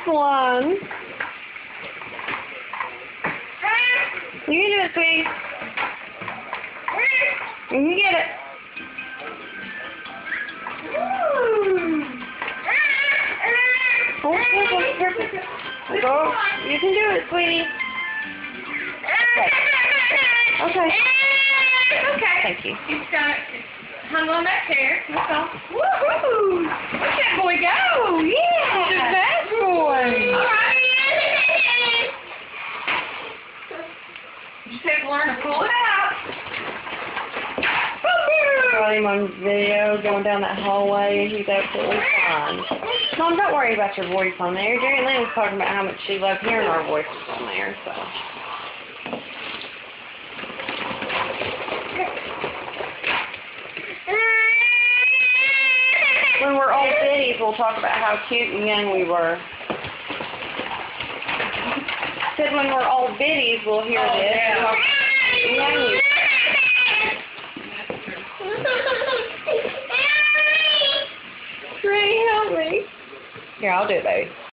one. You can do it, sweetie. You can get it. Go. You can do it, sweetie. Okay. Okay. Thank you. He's got it hung on that chair. That's all. Woohoo! Look at that boy go! Yeah! He's a bad boy. All right. You just have to learn to pull it out. Got him on video going down that hallway, and he's absolutely fine. Mom, don't worry about your voice on there. Jerry Lynn was talking about how much she loved hearing our voices on there, so. When we're old biddies, we'll talk about how cute and young we were. Said when we're old biddies, we'll hear this. Yeah. And talk how young we were. Ray, help me. Here, I'll do it, baby.